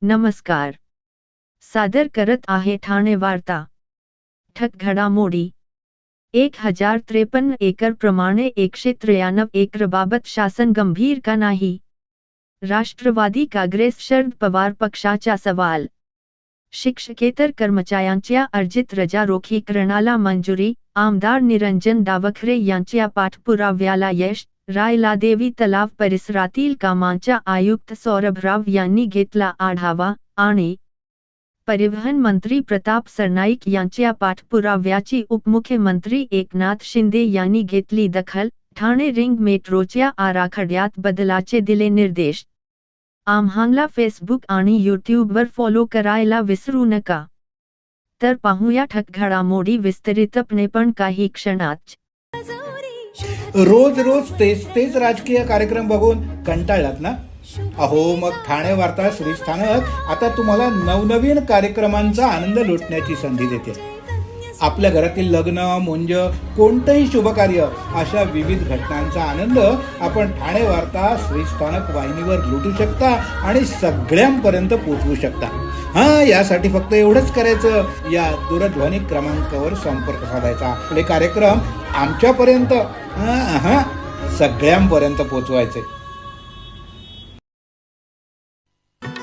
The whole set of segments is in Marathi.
नमस्कार. सादर करत आहे ठाणे वार्ता. ठक घडामोडी. 1053 एकर प्रमाणे 193 एकरबाबत शासन गंभीर का नाही? राष्ट्रवादी काँग्रेस शरद पवार पक्षाचा सवाल. शिक्षकेतर कर्मचाऱ्यांच्या अर्जित रजा रोखीकरणाला मंजुरी, आमदार निरंजन डावखरे यांच्या पाठपुराव्याला यश. रायलादेवी तलाव परिसरातील कामांचा आयुक्त सौरभराव यांनी घेतला आढावा, आणि परिवहन मंत्री प्रताप सरनाईक यांच्या पाठपुराव्याची उपमुख्यमंत्री एकनाथ शिंदे यांनी घेतली दखल. ठाणे रिंग मेट्रोच्या आराखड्यात बदलाचे दिले निर्देश. आम्हाला फेसबुक आणि यूट्यूबवर फॉलो करायला विसरू नका. तर पाहूया ठक घडामोडी विस्तारितपणे पण काही क्षणात. रोज रोज तेच राजकीय कार्यक्रम बघून कंटाळलात ना? अहो, मग ठाणे वार्ता श्रीस्थानक आता तुम्हाला नवनवीन कार्यक्रमांचा आनंद लुटण्याची संधी देते. आपल्या घरातील लग्न, मुंज, कोणतंही शुभकार्य अशा विविध घटनांचा आनंद आपण ठाणे वार्ता श्रीस्थानक वाहिनीवर लुटू शकता आणि सगळ्यांपर्यंत पोहोचवू शकता. यासाठी फक्त एवढंच करायचं, या दूरध्वनी क्रमांकावर संपर्क साधायचा. आपले कार्यक्रम आमच्यापर्यंत सगळ्यांपर्यंत पोहोचवायचे.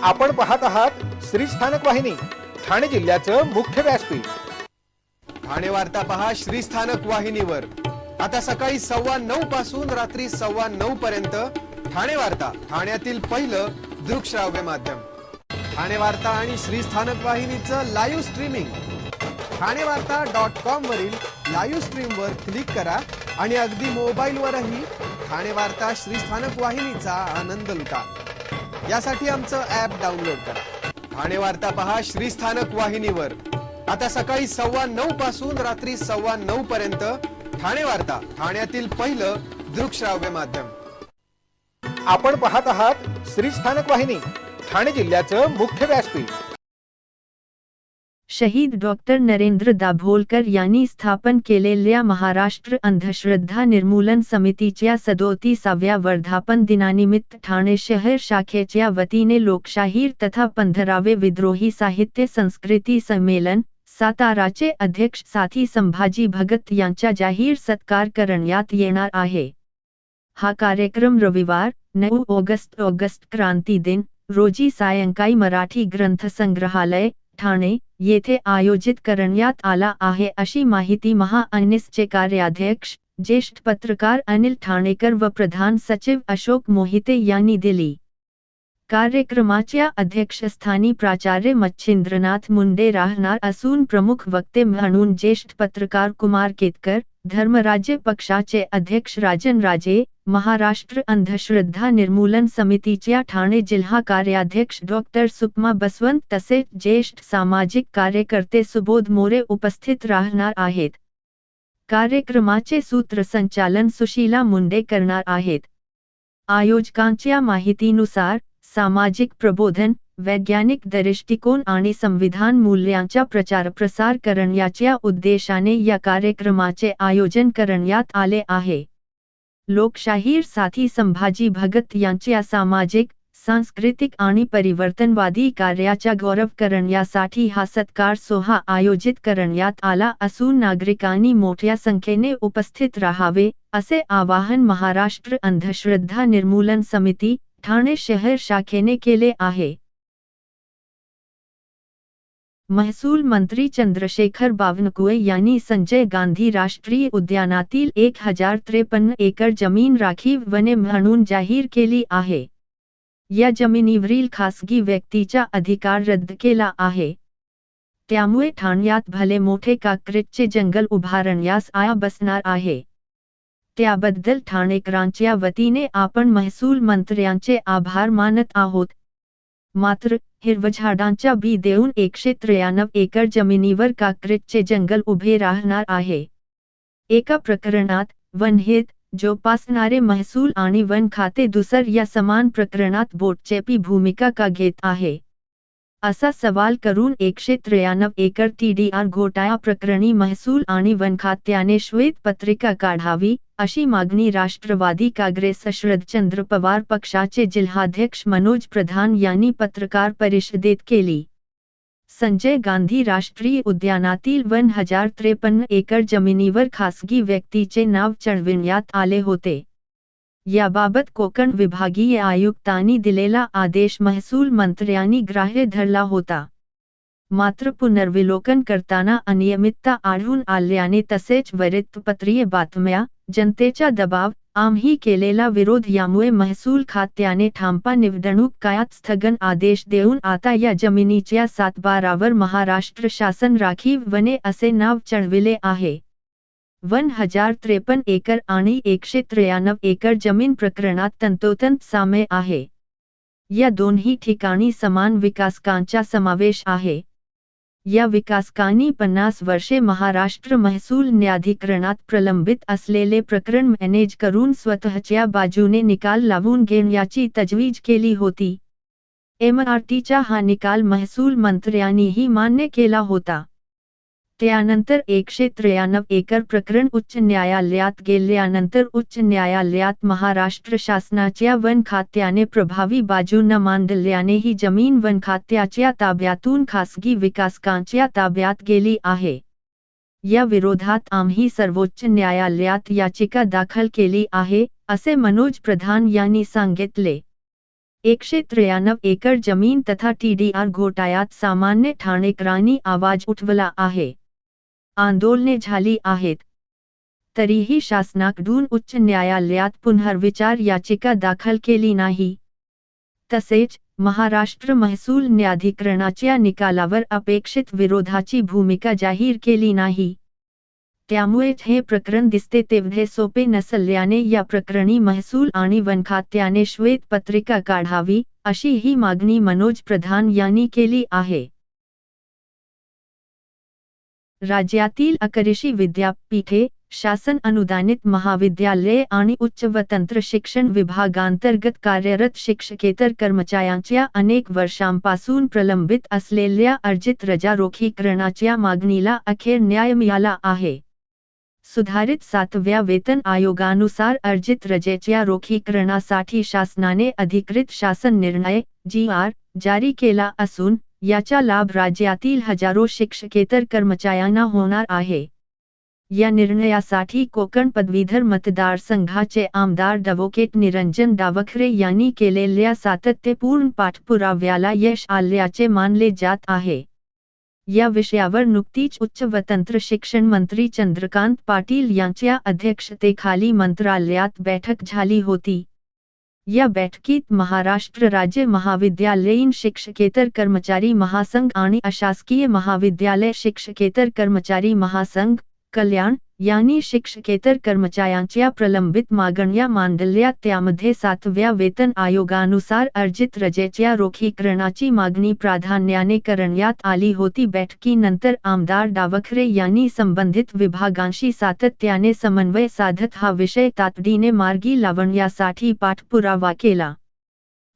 आपण पाहत आहात श्रीस्थानक वाहिनी, ठाणे जिल्ह्याचं मुख्य व्यासपीठ. ठाणे वार्ता पहा श्रीस्थानक वाहिनीवर. आता सकाळी 9:15 पासून रात्री 9:15 पर्यंत ठाणे वार्ता, ठाण्यातील पहिलं दृकश्राव्य माध्यम. ठाणे वार्ता आणि श्रीस्थानक वाहिनीचं लाईव्ह स्ट्रीमिंग. ठाणेवार्ता.com वरील लाईव्ह स्ट्रीमवर क्लिक करा आणि अगदी मोबाईलवरही ठाणे वार्ता श्रीस्थानक वाहिनीचा आनंद लुटा. यासाठी आमचं ॲप डाउनलोड करा. ठाणे वार्ता पहा श्रीस्थानक वाहिनीवर. आता सकाळी 9:15 पासून रात्री 9:15 पर्यंत ठाणे वार्ता, ठाण्यातील पहिलं दृकश्राव्य माध्यम. आपण पाहत आहात श्रीस्थानक वाहिनी, ठाणे जिल्ह्याचं मुख्य व्यासपीठ. शहीद डॉक्टर नरेंद्र दाभोलकर यांनी स्थापन केलेल्या महाराष्ट्र अंधश्रद्धा निर्मूलन समितीच्या 37व्या वर्धापन दिनानिमित्त ठाणे शहर शाखेच्या वतीने लोकशाहीर तथा 15वे विद्रोही साहित्य संस्कृती संमेलन, साताराचे अध्यक्ष साथी संभाजी भगत यांचा जाहीर सत्कार करण्यात येणार आहे. हा कार्यक्रम रविवार 9 ऑगस्ट क्रांती दिन रोजी सायंकाळी मराठी ग्रंथसंग्रहालय, ठाणे येथे आयोजित करण्यात आला आहे, अशी माहिती महाअनिसचे कार्याध्यक्ष, ज्येष्ठ पत्रकार अनिल ठाणेकर व प्रधान सचिव अशोक मोहिते यांनी दिली. कार्यक्रमाच्या अध्यक्षस्थानी प्राचार्य मच्छिंद्रनाथ मुंडे राहणार असून प्रमुख वक्ते म्हणून ज्येष्ठ पत्रकार कुमार केतकर, धर्मराज्य पक्षाचे अध्यक्ष राजन राजे, महाराष्ट्र अंधश्रद्धा निर्मूलन समितीच्या ठाणे जिल्हा कार्याध्यक्ष डॉक्टर सुपमा बसवंत तसेच ज्येष्ठ सामाजिक कार्यकर्ते सुबोध मोरे उपस्थित राहणार आहेत. कार्यक्रमाचे सूत्रसंचालन सुशीला मुंडे करणार आहेत. आयोजकांच्या माहितीनुसार सामाजिक प्रबोधन, वैज्ञानिक दृष्टिकोन आणि संविधान मूल्यांचा प्रचार-प्रसार करण्याच्या उद्देशाने या कार्यक्रमाचे आयोजन करण्यात आले आहे. लोकशाहीर साथी संभाजी भगत यांच्या सामाजिक, सांस्कृतिक आणि परिवर्तनवादी कार्याचा गौरव करण्यासाठी हा सत्कार सोहळा आयोजित करण्यात आला असून नागरिकांनी मोठ्या संख्येने उपस्थित राहावे, असे आवाहन महाराष्ट्र अंधश्रद्धा निर्मूलन समिती, ठाणे शहर शाखेने केले आहे. महसूल मंत्री चंद्रशेखर बावनकुळे यांनी संजय गांधी राष्ट्रीय उद्यानातील 1053 एकर जमीन राखीव वने म्हणून जाहीर केली आहे. या जमिनीवरील खासगी व्यक्तीचा अधिकार रद्द केला आहे. त्यामुळे ठाण्यात भले मोठे काँक्रीटचे जंगल उभारण्यास आळा बसणार आहे. त्याबद्दल ठाणेकरांच्या वतीने आपण महसूल मंत्र्यांचे आभार मानत आहोत. मात्र हिरवझाडांच्या बी देऊन 193 एकर जमिनीवर काँक्रीटचे जंगल उभे राहणार आहे. एका प्रकरणात वनहित जोपासणारे महसूल आणि वन खाते दुसऱ्या समान प्रकरणात बोटचेपी भूमिका का घेत आहे. असा सवाल करून 193 एकर TDR घोटाळा प्रकरणी महसूल आणि वन खात्याने श्वेतपत्रिका काढावी, अशी मागणी राष्ट्रवादी काँग्रेस शरदचंद्र पवार पक्षाचे जिल्हाध्यक्ष मनोज प्रधान यांनी पत्रकार परिषदेत केली. संजय गांधी राष्ट्रीय उद्यानातील 1053 एकर जमिनीवर खासगी व्यक्तीचे नाव चढविण्यात आले होते. याबाबत कोकण विभागीय आयुक्तांनी दिलेला आदेश महसूल मंत्र्यांनी ग्राह्य धरला होता. मात्र पुनर्विलोकन करताना अनियमितता आढळून आल्याने तसेच वृत्तपत्रीय बातम्या, जनतेचा दबाव, आम्ही केलेला विरोध यामुळे महसूल खात्याने ठामपा निवडणूक काळात स्थगन आदेश देऊन आता या जमिनीच्या 7/12वर महाराष्ट्र शासन राखीव वने असे नाव चढविले आहे. 1053 एकर आणि 193 एकर जमीन प्रकरणात तंतोतंत साम्य आहे. या दोन्ही ठिकाणी समान विकासकांचा समावेश आहे. या विकासकांनी 50 वर्षे महाराष्ट्र महसूल न्यायाधिकरणात प्रलंबित असलेले प्रकरण मॅनेज करून स्वतःच्या बाजूने निकाल लावून घेण्याची तजवीज केली होती. MRTचा हा निकाल महसूल मंत्र्यांनीही मान्य केला होता. त्यानंतर 193 एकर प्रकरण उच्च न्यायालयात गेल्यानंतर उच्च न्यायालयात महाराष्ट्र शासनाच्या वन खात्याने प्रभावी बाजू न मांडल्याने ही जमीन वन खात्याच्या ताब्यातून खासगी विकासकांच्या ताब्यात गेली आहे. या विरोधात आम्ही सर्वोच्च न्यायालयात याचिका दाखल केली आहे, असे मनोज प्रधान यांनी सांगितले. 193 एकर जमीन तथा TDR घोटाळ्यात सामान्य ठाणेकरांनी आवाज उठवला आहे. आंदोलने झाली आहेत. तरीही शासनाकडून उच्च न्यायालयात पुनर्विचार याचिका दाखल केली नाही. तसेच महाराष्ट्र महसूल न्यायाधिकरणाच्या निकालावर अपेक्षित विरोधाची भूमिका जाहीर केली नाही. त्यामुळे हे प्रकरण दिसते तेवढे सोपे नसल्याने या प्रकरणी महसूल आणि वन खात्याने श्वेतपत्रिका काढावी, अशी ही मागणी मनोज प्रधान यांनी केली आहे. राज्यातील अकराशे विद्यापीठे, शासन अनुदानित महाविद्यालये आणि उच्च व तंत्र शिक्षण विभागांतर्गत कार्यरत शिक्षकेतर कर्मचाऱ्यांच्या अनेक वर्षांपासून प्रलंबित असलेल्या अर्जित रजा रोखीकरणाच्या मागणीला अखेर न्याय मिळाला आहे. सुधारित 7व्या वेतन आयोगानुसार अर्जित रजेच्या रोखीकरणासाठी शासनाने अधिकृत शासन निर्णय GR जारी केला असून याचा लाभ राज्यातील हजारो शिक्षकेतर कर्मचाऱ्यांना होणार आहे. या निर्णयासाठी कोकण पदवीधर मतदारसंघाचे आमदार ॲडव्होकेट निरंजन डावखरे यांनी केलेल्या सातत्यपूर्ण पाठपुराव्याला यश आल्याचे मानले जात आहे. या विषयावर नुकतीच उच्च व तंत्र शिक्षण मंत्री चंद्रकांत पाटील यांच्या अध्यक्षतेखाली मंत्रालयात बैठक झाली होती. या बैठकीत महाराष्ट्र राज्य महाविद्यालयीन शिक्षकेतर कर्मचारी महासंघ आणि अशासकीय महाविद्यालय शिक्षकेतर कर्मचारी महासंघ, कल्याण यांनी शिक्षकेतर कर्मचाऱ्यांच्या प्रलंबित मागण्या मांडल्या. त्यामध्ये 7व्या वेतन आयोगानुसार अर्जित रजेच्या रोखीकरणाची मागणी प्राधान्याने करण्यात आली होती. बैठकीनंतर आमदार डावखरे यांनी संबंधित विभागांशी सातत्याने समन्वय साधत हा विषय तातडीने मार्गी लावण्यासाठी पाठपुरावा केला.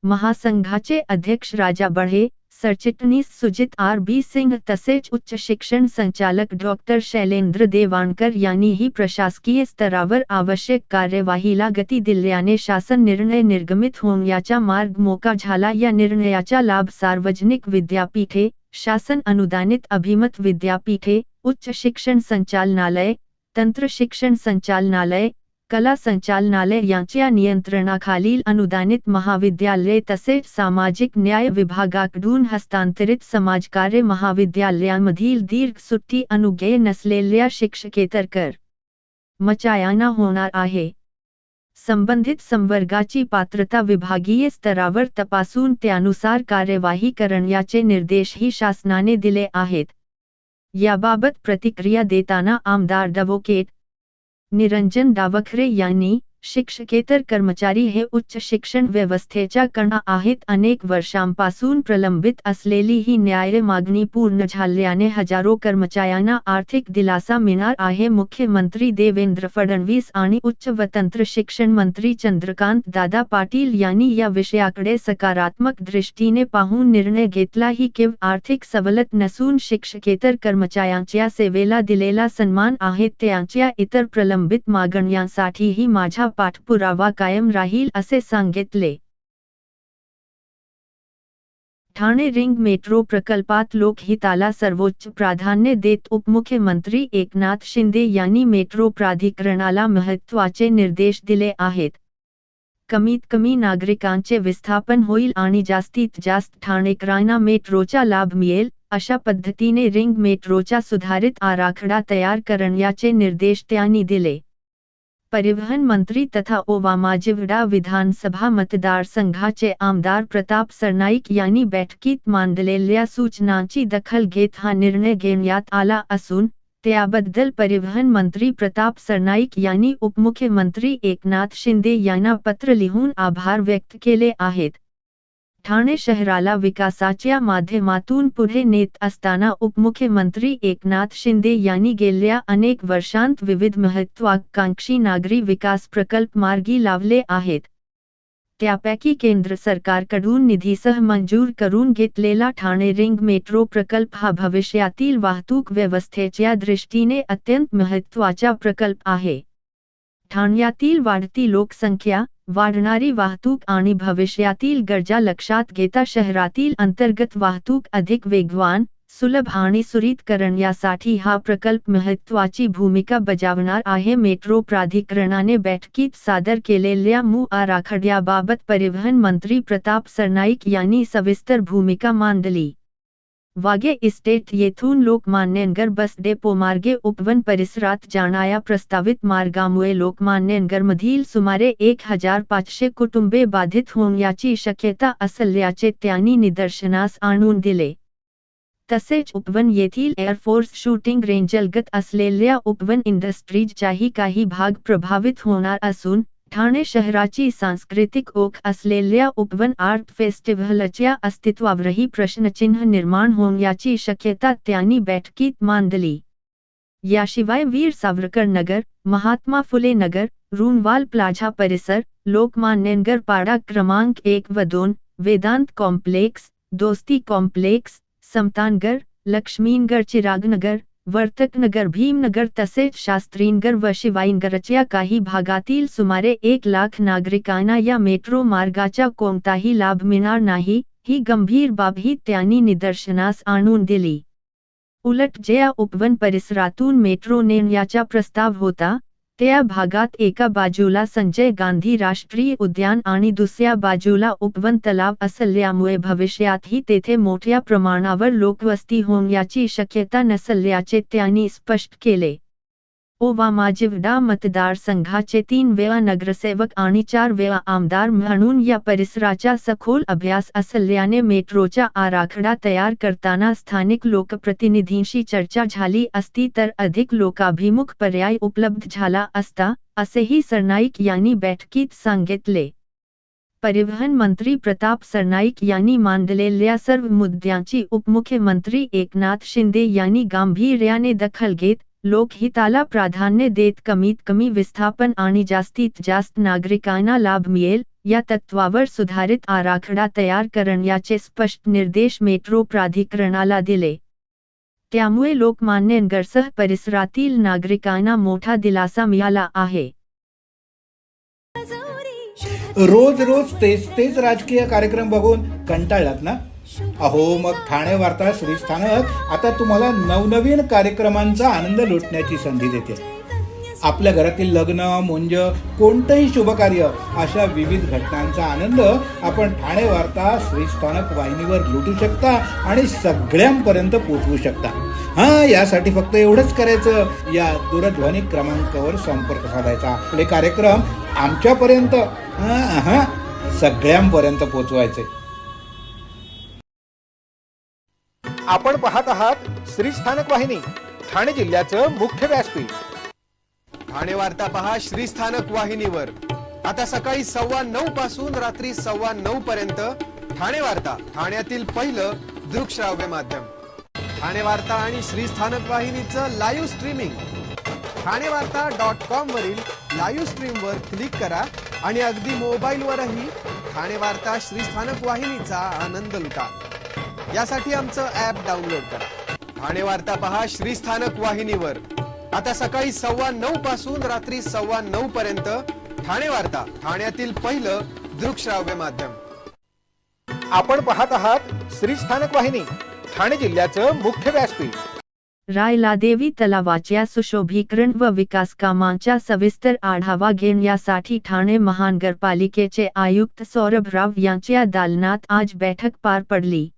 महासंघाचे अध्यक्ष राजा बढे, सरचिटणीस सुजित RB सिंह तसेच उच्च शिक्षण संचालक डॉ. शैलेंद्र देवाणकर यांनीही प्रशासकीय स्तरावर आवश्यक कार्यवाहीला गती दिल्याने शासन निर्णय निर्गमित होण्याचा मार्ग मोकळा झाला. या निर्णयाचा लाभ सार्वजनिक विद्यापीठे, शासन अनुदानित अभिमत विद्यापीठे, उच्च शिक्षण संचालनालय, तंत्र शिक्षण संचालनालय, कला संचालनालय यांच्या नियंत्रणाखालील अनुदानित महाविद्यालये तसेच सामाजिक न्याय विभागाकडून हस्तांतरित समाजकार्य महाविद्यालयांमधील दीर्घ सुट्टी अनुज्ञेय नसलेल्या शिक्षकेतर कर्मचाऱ्यांना होणार आहे. संबंधित संवर्गाची पात्रता विभागीय स्तरावर तपासून त्यानुसार कार्यवाही करण्याचे निर्देशही शासनाने दिले आहेत. याबाबत प्रतिक्रिया देताना आमदार ॲडव्होकेट निरंजन डावखरे यांनी शिक्षकेतर कर्मचारी हे उच्च शिक्षण व्यवस्थेच्या कणा आहेत. अनेक वर्षांपासून प्रलंबित असलेली ही न्याय मागणी पूर्ण झाल्याने हजारो कर्मचाऱ्यांना आर्थिक दिलासा मिळणार आहे. मुख्यमंत्री देवेंद्र फडणवीस आणि उच्च व तंत्र शिक्षण मंत्री चंद्रकांत दादा पाटील यांनी या विषयाकडे सकारात्मक दृष्टीने पाहून निर्णय घेतला. ही केवळ आर्थिक सवलत नसून शिक्षकेतर कर्मचाऱ्यांच्या सेवेला दिलेला सन्मान आहे. त्यांच्या इतर प्रलंबित मागण्यांसाठीही माझा पाठपुरावा कायम राहील असे सांगितले. ठाणे रिंग मेट्रो प्रकल्पात लोकहिताला सर्वोच्च प्राधान्य देत उपमुख्यमंत्री एकनाथ शिंदे यांनी मेट्रो प्राधिकरणाला महत्त्वाचे निर्देश दिले आहेत. कमीत कमी नागरिकांचे विस्थापन होईल आणि जास्तीत जास्त ठाणेकरांना मेट्रोचा लाभ मिळेल, अशा पद्धतीने रिंग मेट्रोचा सुधारित आराखडा तयार करण्याचे निर्देश त्यांनी दिले. परिवहन मंत्री तथा ओवामाजिवडा विधानसभा मतदारसंघाचे आमदार प्रताप सरनाईक यांनी बैठकीत मांडलेल्या सूचनांची दखल घेत हा निर्णय घेण्यात आला असून त्याबद्दल परिवहन मंत्री प्रताप सरनाईक यांनी उपमुख्यमंत्री एकनाथ शिंदे यांना पत्र लिहून आभार व्यक्त केले आहेत. ठाणे शहराला विकासाच्या माध्यमातून पुढे नेत असताना उपमुख्यमंत्री एकनाथ शिंदे यांनी गेल्या अनेक वर्षांत विविध महत्त्वाकांक्षी नागरी विकास प्रकल्प मार्गी लावले आहेत. त्यापैकी केंद्र सरकारकडून निधीसह मंजूर करून घेतलेला ठाणे रिंग मेट्रो प्रकल्प हा भविष्यातील वाहतूक व्यवस्थेच्या दृष्टीने अत्यंत महत्त्वाचा प्रकल्प आहे. ठाण्यातील वाढती लोकसंख्या, वाढणारी वाहतूक आणि भविष्यातील गरजा लक्षात घेता शहरातील अंतर्गत वाहतूक अधिक वेगवान, सुलभ आणि सुरळीत करण्यासाठी हा प्रकल्प महत्त्वाची भूमिका बजावणार आहे. मेट्रो प्राधिकरणाने बैठकीत सादर केलेल्या मूळ आराखड्याबाबत परिवहन मंत्री प्रताप सरनाईक यांनी सविस्तर भूमिका मांडली. वाघे इस्टेट येथून लोकमान्यनगर बस डेपो मार्गे उपवन परिसरात जाणाऱ्या प्रस्तावित मार्गामुळे लोकमान्यनगरमधील सुमारे 1500 कुटुंबे बाधित होण्याची शक्यता असल्याचे त्यांनी निदर्शनास आणून दिले. तसेच उपवन येथील एअरफोर्स शूटिंग रेंजलगत असलेल्या उपवन इंडस्ट्रीजचाही काही भाग प्रभावित होणार असून ठाणे शहराची सांस्कृतिक ओळख असलेल्या उपवन आर्ट फेस्टिव्हलच्या अस्तित्वावरही प्रश्नचिन्ह निर्माण होण्याची शक्यता त्यांनी बैठकीत मांडली. याशिवाय वीर सावरकर नगर, महात्मा फुले नगर, रुणवाल प्लाझा परिसर, लोकमान्यनगर पाडा क्रमांक 1 व 2, वेदांत कॉम्प्लेक्स, दोस्ती कॉम्प्लेक्स, समतानगर, लक्ष्मीनगर, चिरागनगर, वर्तकनगर, भीमनगर तसेच शास्त्रीनगर व शिवाईनगरच्या काही भागातील सुमारे 1 लाख नागरिकांना या मेट्रो मार्गाचा कोणताही लाभ मिळणार नाही, ही गंभीर बाबही त्यांनी निदर्शनास आणून दिली. उलट ज्या उपवन परिसरातून मेट्रो नेण्याचा प्रस्ताव होता, त्या भागात एका बाजूला संजय गांधी राष्ट्रीय उद्यान आणि दुसऱ्या बाजूला उपवन तलाव असल्यामुळे भविष्यातही तेथे मोठ्या प्रमाणावर लोकवस्ती होण्याची शक्यता नसल्याचे त्यांनी स्पष्ट केले. ओवामाजिवडा मतदारसंघाचे 3 वेळा नगरसेवक आणि 4 वेळा आमदार म्हणून या परिसराचा सखोल अभ्यास असल्याने मेट्रोचा आराखडा तयार करताना स्थानिक लोकप्रतिनिधींशी चर्चा झाली असती तर अधिक लोकाभिमुख पर्याय उपलब्ध झाला असता, असेही सरनाईक यांनी बैठकीत सांगितले. परिवहन मंत्री प्रताप सरनाईक यांनी मांडलेल्या सर्व मुद्द्यांची उपमुख्यमंत्री एकनाथ शिंदे यांनी गांभीर्याने दखल घेत लोकहिताला प्राधान्य देत कमीत कमी विस्थापन आणि जास्तीत जास्त नागरिकांना लाभ मिळेल, या तत्वावर सुधारित आराखडा तयार करण्याचे स्पष्ट निर्देश मेट्रो प्राधिकरणाला दिले. त्यामुळे लोकमान्यनगरसह परिसरातील नागरिकांना मोठा दिलासा मिळाला आहे. रोज रोज तेच राजकीय कार्यक्रम बघून कंटाळलात ना? अहो मग ठाणे वार्ता श्रीस्थानक आता तुम्हाला नवनवीन कार्यक्रमांचा आनंद लुटण्याची संधी देते. आपल्या घरातील लग्न, मुंज, कोणतंही शुभकार्य अशा विविध घटनांचा आनंद आपण ठाणे वार्ता श्रीस्थानक वाहिनीवर लुटू शकता आणि सगळ्यांपर्यंत पोहोचवू शकता. यासाठी फक्त एवढंच करायचं, या दूरध्वनी क्रमांकावर संपर्क साधायचा. आपले कार्यक्रम आमच्यापर्यंत सगळ्यांपर्यंत पोहोचवायचे. आपण पाहत आहात श्रीस्थानक वाहिनी, ठाणे जिल्ह्याचं मुख्य व्यासपीठ. ठाणे वार्ता पहा श्रीस्थानक वाहिनीवर. आता सकाळी 9:15 पासून रात्री 9:15 पर्यंत ठाणे वार्ता, ठाण्यातील पहिलं दृकश्राव्य माध्यम. ठाणे वार्ता आणि श्री स्थानक वाहिनीचं लाईव्ह स्ट्रीमिंग. ठाणेवार्ता.com वरील लाईव्ह स्ट्रीमवर क्लिक करा आणि अगदी मोबाईलवरही ठाणे वार्ता श्री स्थानक वाहिनीचा आनंद लुटा. यासाठी आमचं ऍप डाउनलोड करा. ठाणे वार्ता पहा श्री स्थानक वाहिनीवर. आता सकाळी 9:15 पासून रात्री 9:15 पर्यंत ठाणे वार्ता, ठाण्यातील पहिलं दृकश्राव्य माध्यम. आपण पाहत आहात श्री स्थानक वाहिनी, ठाणे जिल्ह्याचं मुख्य व्यासपीठ. रायलादेवी तलावाच्या सुशोभीकरण व विकास कामांचा सविस्तर आढावा घेण्यासाठी ठाणे महानगरपालिकेचे आयुक्त सौरभ राव यांच्या दालनात आज बैठक पार पडली.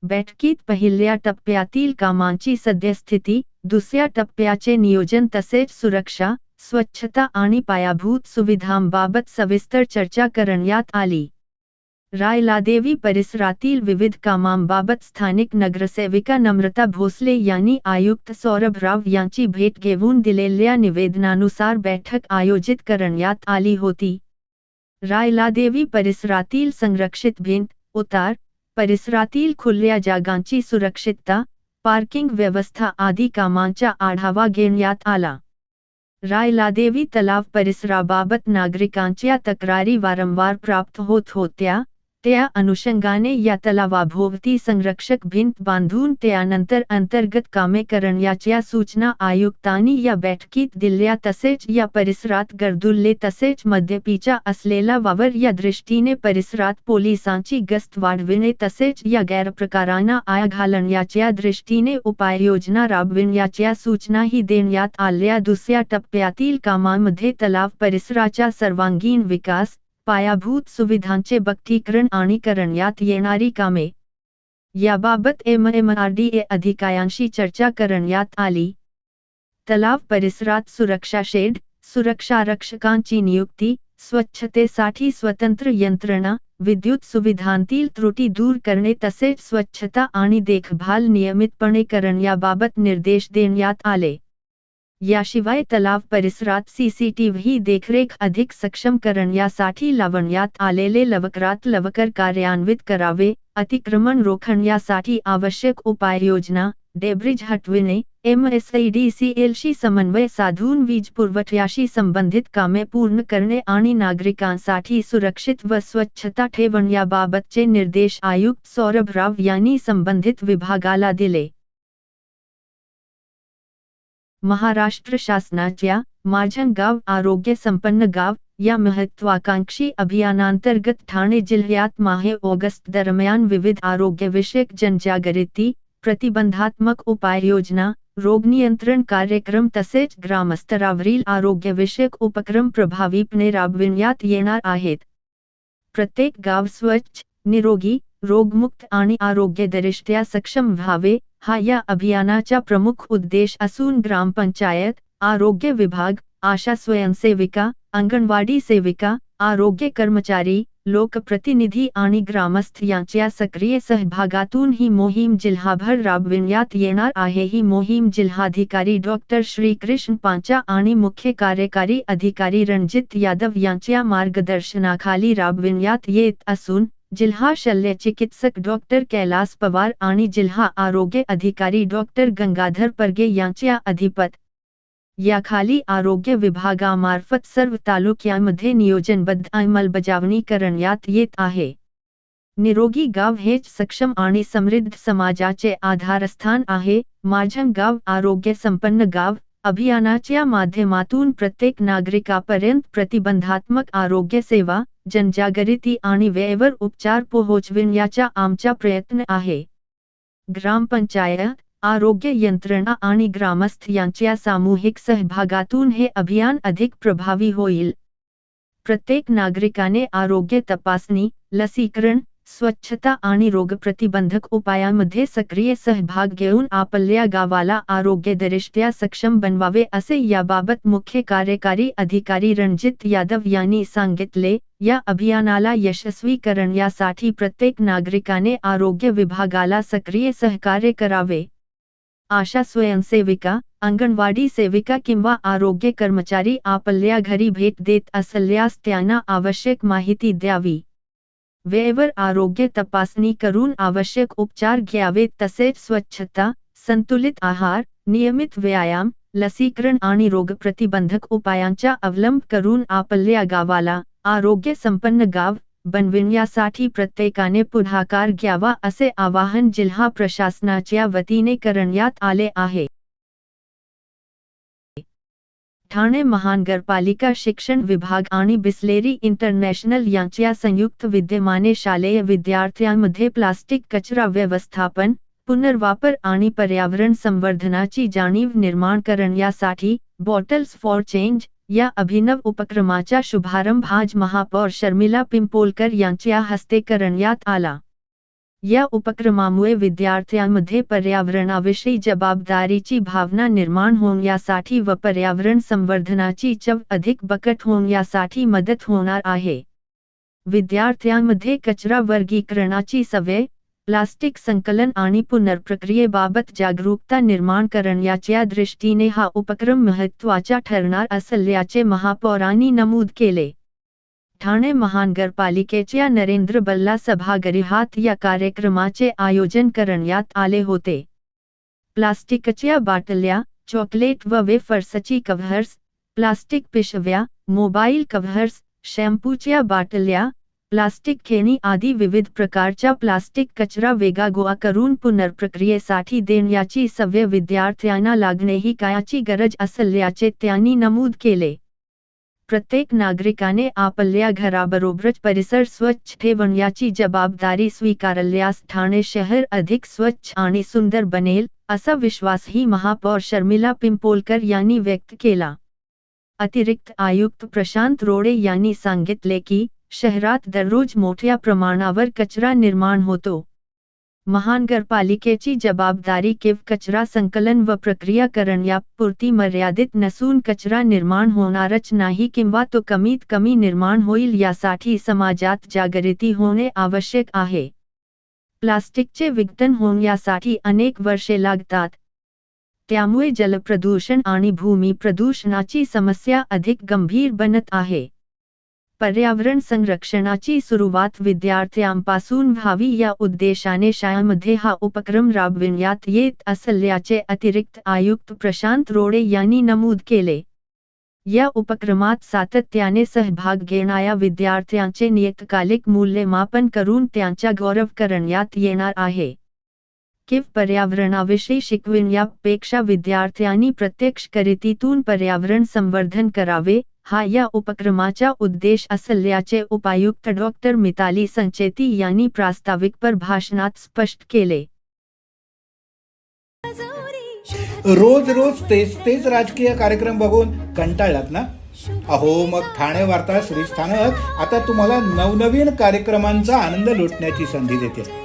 बैठकीत पहिल्या टप्प्यातील कामांची सद्यस्थिती, दुसऱ्या टप्प्याचे नियोजन तसेच सुरक्षा, स्वच्छता आणि पायाभूत सुविधांबाबत सविस्तर चर्चा करण्यात आली. रायलादेवी परिसरातील विविध कामांबाबत स्थानिक नगरसेविका नम्रता भोसले यांनी आयुक्त सौरभ राव यांची भेट घेऊन दिलेल्या निवेदनानुसार बैठक आयोजित करण्यात आली होती. रायलादेवी परिसरातील संरक्षित भिंत, उतार, परिसरातील खुल्या जागांची सुरक्षितता, पार्किंग व्यवस्था आदी कामांचा आढावा घेण्यात आला. रायलादेवी तलाव परिसराबाबत नागरिकांच्या तक्रारी वारंवार प्राप्त होत होत्या. त्या अनुषंगाने या तलावाभोवती संरक्षक भिंत बांधून त्यानंतर अंतर्गत कामे करण्याच्या सूचना आयुक्तांनी या बैठकीत दिल्या. तसेच या परिसरात गर्दुल्ले तसेच मद्यपीचा असलेला वावर या दृष्टीने परिसरात पोलिसांची गस्त वाढविणे तसेच या गैरप्रकारांना आळा घालण्याच्या दृष्टीने उपाययोजना राबविण्याच्या सूचनाही देण्यात आल्या. दुसऱ्या टप्प्यातील कामांमध्ये तलाव परिसराचा सर्वांगीण विकास, पायाभूत सुविधांचे बळकटीकरण आणि करण्यात येणारी कामे याबाबत MMRDA अधिकाऱ्यांशी चर्चा करण्यात आली. तलाव परिसरात सुरक्षा शेड, सुरक्षारक्षकांची नियुक्ती, स्वच्छतेसाठी स्वतंत्र यंत्रणा, विद्युत सुविधांतील त्रुटी दूर करणे तसेच स्वच्छता आणि देखभाल नियमितपणे करण्याबाबत निर्देश देण्यात आले. याशिवाय तलाव परिसरात CCTV देखरेख अधिक सक्षम करण्यासाठी लावण्यात आलेले लवकरात लवकर कार्यान्वित करावे. अतिक्रमण रोखण्यासाठी आवश्यक उपाययोजना, डेब्रिज हटविणे, MSIDCLशी समन्वय साधून वीज पुरवठ्याशी संबंधित कामे पूर्ण करणे आणि नागरिकांसाठी सुरक्षित व स्वच्छता ठेवण्याबाबतचे निर्देश आयुक्त सौरभ राव यांनी संबंधित विभागाला दिले. महाराष्ट्र शासनाच्या माझं गाव आरोग्य संपन्न गाव या महत्त्वाकांक्षी अभियानांतर्गत ठाणे जिल्ह्यात ऑगस्ट दरम्यान विविध आरोग्यविषयक जनजागृती, प्रतिबंधात्मक उपाययोजना, रोग नियंत्रण कार्यक्रम तसेच ग्रामस्तरावरील आरोग्यविषयक उपक्रम प्रभावीपणे राबविण्यात येणार आहेत. प्रत्येक गाव स्वच्छ, निरोगी, रोगमुक्त आणि आरोग्यदृष्ट्या सक्षम व्हावे हा या अभियानाचा प्रमुख उद्देश असून ग्रामपंचायत, आरोग्य विभाग, आशा स्वयंसेविका, अंगणवाडी सेविका, आरोग्य कर्मचारी, लोकप्रतिनिधी आणि ग्रामस्थ यांच्या सक्रिय सहभागातून ही मोहीम जिल्हाभर राबविण्यात येणार आहे. ही मोहीम जिल्हाधिकारी डॉ. श्रीकृष्ण पांचा आणि मुख्य कार्यकारी अधिकारी रणजित यादव यांच्या मार्गदर्शनाखाली राबविण्यात येत असून जिल्हा शल्यचिकित्सक डॉ. कैलास पवार आणि जिल्हा आरोग्य अधिकारी डॉ. गंगाधर परगे यांच्या अधिपत याखाली आरोग्य विभागामार्फत सर्व तालुक्यांमध्ये नियोजनबद्ध अंमलबजावणी करण्यात येत आहे. निरोगी गाव हेच सक्षम आणि समृद्ध समाजाचे आधारस्थान आहे. माझं गाव आरोग्य संपन्न गाव अभियानाच्या माध्यमातून प्रत्येक नागरिकापर्यंत प्रतिबंधात्मक आरोग्य सेवा, जनजागृती आणि वेळेवर उपचार पोहोचविण्याचा आमचा प्रयत्न आहे. ग्रामपंचायत, आरोग्य यंत्रणा आणि ग्रामस्थ यांच्या सामूहिक सहभागातून हे अभियान अधिक प्रभावी होईल. प्रत्येक नागरिकाने आरोग्य तपासणी, लसीकरण, स्वच्छता आणि रोगप्रतिबंधक उपायांमध्ये सक्रिय सहभाग घेऊन आपल्या गावाला आरोग्यदृष्ट्या सक्षम बनवावे असे याबाबत मुख्य कार्यकारी अधिकारी रणजित यादव यांनी सांगितले. या अभियानाला यशस्वी करण्यासाठी प्रत्येक नागरिकाने आरोग्य विभागाला सक्रिय सहकार्य करावे. आशा स्वयंसेविका, अंगणवाडी सेविका किंवा आरोग्य कर्मचारी आपल्या घरी भेट देत असल्यास त्यांना आवश्यक माहिती द्यावी. वेळेवर आरोग्य तपासणी करून आवश्यक उपचार घ्यावेत. तसेच स्वच्छता, संतुलित आहार, नियमित व्यायाम, लसीकरण आणि रोगप्रतिबंधक उपायांचा अवलंब करून आपल्या गावाला आरोग्य संपन्न गाव बनविण्यासाठी प्रत्येकाने पुढाकार घ्यावा, असे आवाहन जिल्हा प्रशासनाच्या वतीने करण्यात आले आहे. ठाणे महानगरपालिका शिक्षण विभाग आणि बिस्लेरी इंटरनॅशनल यांच्या संयुक्त विद्यमाने शालेय विद्यार्थ्यांमध्ये प्लास्टिक कचरा व्यवस्थापन, पुनर्वापर आणि पर्यावरण संवर्धनाची जाणीव निर्माण करण्यासाठी बॉटल्स फॉर चेंज या अभिनव उपक्रमाचा शुभारंभ आज महापौर शर्मिला पिंपोलकर यांच्या हस्ते करण्यात आला. या उपक्रमामुळे विद्यार्थ्यांमध्ये पर्यावरणाविषयी जबाबदारीची भावना निर्माण होण्यासाठी व पर्यावरण संवर्धनाची चव अधिक बळकट होण्यासाठी मदत होणार आहे. विद्यार्थ्यांमध्ये कचरा वर्गीकरणाची सवय, प्लास्टिक संकलन आणि पुनर्प्रक्रियेबाबत जागरूकता निर्माण करण्याच्या दृष्टीने हा उपक्रम महत्त्वाचा ठरणार असल्याचे महापौरांनी नमूद केले. ठाणे महानगरपालिकेच्या नरेंद्र बल्ला सभागृहात या कार्यक्रमाचे आयोजन करण्यात आले होते. प्लास्टिकच्या बाटल्या, चॉकलेट व वेफर्सची कव्हर्स, प्लास्टिक पिशव्या, मोबाईल कव्हर्स, शॅम्पूच्या बाटल्या, प्लास्टिक खेळणी आदी विविध प्रकारच्या प्लास्टिक कचरा वेगळा करून पुनर्प्रक्रियेसाठी देण्याची सवय विद्यार्थ्यांना लागणे ही काळाची गरज असल्याचे त्यांनी नमूद केले. प्रत्येक नागरिकाने आपल्या घराबरोबरच परिसर स्वच्छ ठेवण्याची जबाबदारी स्वीकारल्यास ठाणे शहर अधिक स्वच्छ आणि सुंदर बनेल, असा विश्वासही महापौर शर्मिला पिंपोलकर यांनी व्यक्त केला. अतिरिक्त आयुक्त प्रशांत रोडे यांनी सांगितले की शहरात दररोज मोठ्या प्रमाणावर कचरा निर्माण होतो. महानगरपालिकेची जबाबदारी केवळ कचरा संकलन व प्रक्रिया करण्यापुरती मर्यादित नसून कचरा निर्माण होणारच नाही किंवा तो कमीत कमी निर्माण होईल यासाठी समाजात जागृती होणे आवश्यक आहे. प्लास्टिकचे विघटन होण्यासाठी अनेक वर्षे लागतात. त्यामुळे जलप्रदूषण आणि भूमी प्रदूषणाची समस्या अधिक गंभीर बनत आहे. पर्यावरण संरक्षणाची सुरुवात विद्यार्थ्यांपासून व्हावी या उद्देशाने शाळांमध्ये हा उपक्रम राबविण्यात येत असल्याचे अतिरिक्त आयुक्त प्रशांत रोडे यांनी नमूद केले. या उपक्रमात सातत्याने सहभाग घेणाऱ्या विद्यार्थ्यांचे नियतकालिक मूल्यमापन करून त्यांचा गौरव करण्यात येणार आहे. केवळ पर्यावरणाविषयी शिकविण्यापेक्षा विद्यार्थ्यांनी प्रत्यक्ष कृतीतून पर्यावरण संवर्धन करावे, हा या उपक्रमाचा उद्देश असल्याचे उपायुक्त डॉ. मिताली संचेती यांनी प्रास्ताविकपर भाषणात स्पष्ट केले. रोज रोज तेच राजकीय कार्यक्रम बघून कंटाळलात ना? अहो मग ठाणे वार्ता श्रीस्थानक आता तुम्हाला नवनवीन कार्यक्रमांचा आनंद लुटण्याची संधी देते.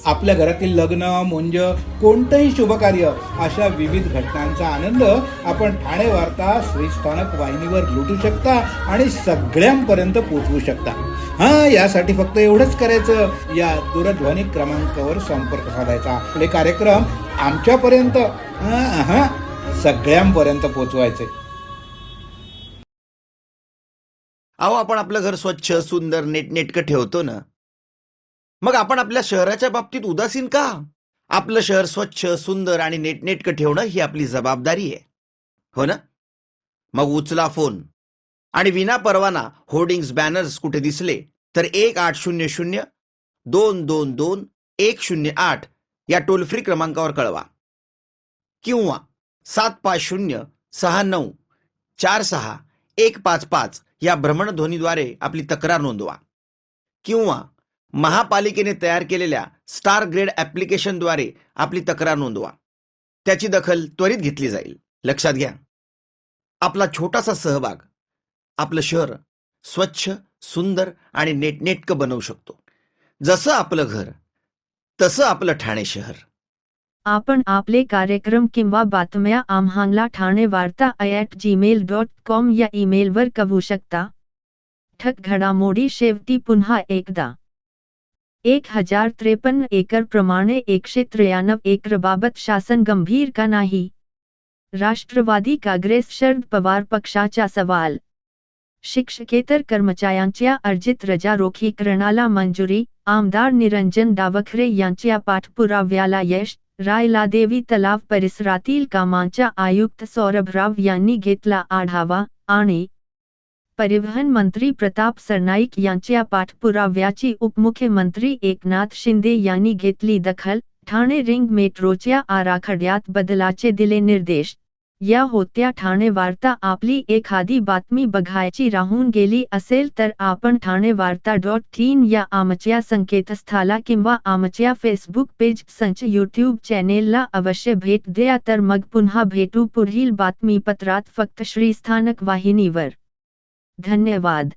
आपल्या घरातील लग्न, मुंज, कोणतंही शुभकार्य अशा विविध घटनांचा आनंद आपण ठाणे वार्ता श्रीस्थानक वाहिनीवर लुटू शकता आणि सगळ्यांपर्यंत पोहोचवू शकता. यासाठी फक्त एवढंच करायचं, या दूरध्वनी क्रमांकावर संपर्क साधायचा. आपले कार्यक्रम आमच्यापर्यंत सगळ्यांपर्यंत पोहोचवायचे. अहो, आपण आपलं घर स्वच्छ, सुंदर, नीटनेटकं ठेवतो ना, मग आपण आपल्या शहराच्या बाबतीत उदासीन का? आपलं शहर स्वच्छ, सुंदर आणि नीटनेटकं ठेवणं ही आपली जबाबदारी आहे, हो ना? मग उचला फोन आणि विना परवाना होर्डिंग्स, बॅनर्स कुठे दिसले तर 1800-222-108 या टोल फ्री क्रमांकावर कळवा किंवा 75069464155 या भ्रमणध्वनीद्वारे आपली तक्रार नोंदवा किंवा महापालिकेने तयार केलेल्या स्टार ग्रेड ॲप्लिकेशनद्वारे आपली तक्रार नोंदवा. त्याची दखल त्वरित घेतली जाईल. लक्षात घ्या, आपला छोटासा सहभाग आपलं शहर स्वच्छ, सुंदर आणि नीटनेटकं बनवू शकतो. जसं आपलं घर तसं आपलं ठाणे शहर. आपण आपले कार्यक्रम किंवा बातम्या आम्हाला ठाणेवार्ता@gmail.com या ईमेलवर कळवू शकता. ठक घडामोडी शेवटी पुन्हा एकदा 1053 एकर प्रमाणे 193 एकरबाबत शासन गंभीर का नाही? राष्ट्रवादी काँग्रेस शरद पवार पक्षाचा सवाल. शिक्षकेतर कर्मचाऱ्यांच्या अर्जित रजा रोखीकरणाला मंजुरी, आमदार निरंजन डावखरे यांच्या पाठपुराव्याला यश. रायलादेवी तलाव परिसरातील कामांचा आयुक्त सौरभराव यांनी घेतला आढावा आणि परिवहन मंत्री प्रताप सरनाईक यांच्या पाठपुराव्याची उपमुख्यमंत्री एकनाथ शिंदे यांनी घेतली दखल. ठाणे रिंग मेट्रोच्या आराखड्यात बदलाचे दिले निर्देश. या होत्या ठाणे वार्ता. आपली एखादी बातमी बघायची राहून गेली असेल तर आपण ठाणेवार्ता.in या आमच्या संकेतस्थळाला किंवा आमच्या फेसबुक पेज संच यूट्यूब चॅनेलला अवश्य भेट द्या. तर मग पुन्हा भेटू पुढील बातमीपत्रात फक्त श्रीस्थानक वाहिनीवर. धन्यवाद.